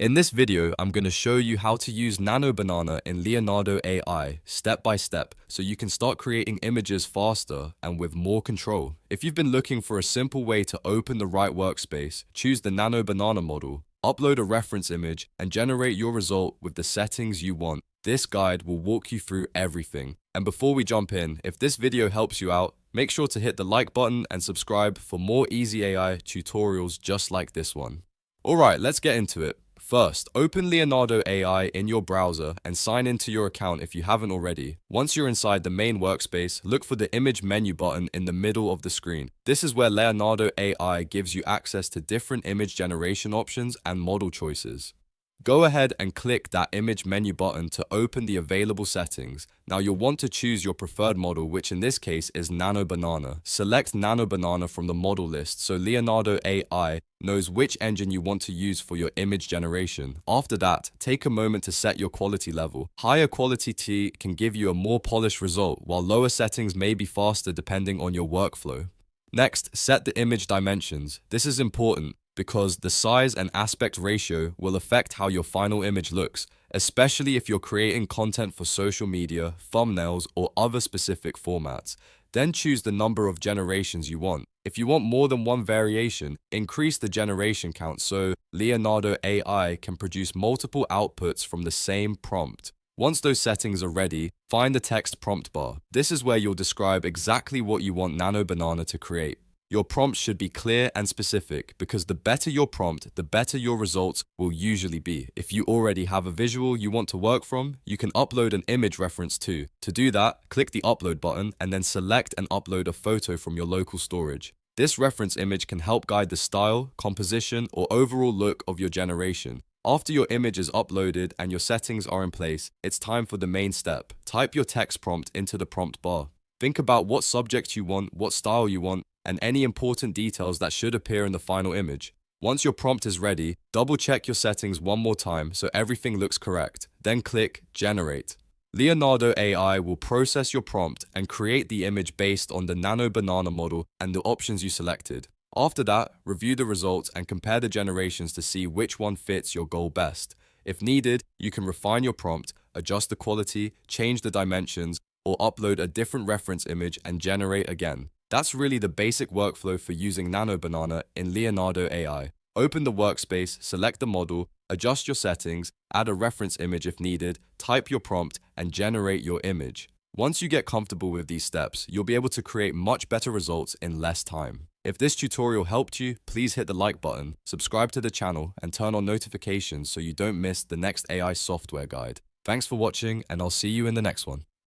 In this video, I'm going to show you how to use Nano Banana in Leonardo AI step by step so you can start creating images faster and with more control. If you've been looking for a simple way to open the right workspace, choose the Nano Banana model, upload a reference image, and generate your result with the settings you want. This guide will walk you through everything. And before we jump in, if this video helps you out, make sure to hit the like button and subscribe for more easy AI tutorials just like this one. Alright, let's get into it. First, open Leonardo AI in your browser and sign into your account if you haven't already. Once you're inside the main workspace, look for the image menu button in the middle of the screen. This is where Leonardo AI gives you access to different image generation options and model choices. Go ahead and click that image menu button to open the available settings. Now you'll want to choose your preferred model, which in this case is Nano Banana. Select Nano Banana from the model list so Leonardo AI knows which engine you want to use for your image generation. After that, take a moment to set your quality level. Higher quality T can give you a more polished result, while lower settings may be faster depending on your workflow. Next, set the image dimensions. This is important because the size and aspect ratio will affect how your final image looks, especially if you're creating content for social media, thumbnails, or other specific formats. Then choose the number of generations you want. If you want more than one variation, increase the generation count so Leonardo AI can produce multiple outputs from the same prompt. Once those settings are ready, find the text prompt bar. This is where you'll describe exactly what you want Nano Banana to create. Your prompt should be clear and specific because the better your prompt, the better your results will usually be. If you already have a visual you want to work from, you can upload an image reference too. To do that, click the upload button and then select and upload a photo from your local storage. This reference image can help guide the style, composition, or overall look of your generation. After your image is uploaded and your settings are in place, it's time for the main step. Type your text prompt into the prompt bar. Think about what subject you want, what style you want, and any important details that should appear in the final image. Once your prompt is ready, double-check your settings one more time so everything looks correct. Then click Generate. Leonardo AI will process your prompt and create the image based on the Nano Banana model and the options you selected. After that, review the results and compare the generations to see which one fits your goal best. If needed, you can refine your prompt, adjust the quality, change the dimensions, or upload a different reference image and generate again. That's really the basic workflow for using Nano Banana in Leonardo AI. Open the workspace, select the model, adjust your settings, add a reference image if needed, type your prompt, and generate your image. Once you get comfortable with these steps, you'll be able to create much better results in less time. If this tutorial helped you, please hit the like button, subscribe to the channel, and turn on notifications so you don't miss the next AI software guide. Thanks for watching, and I'll see you in the next one.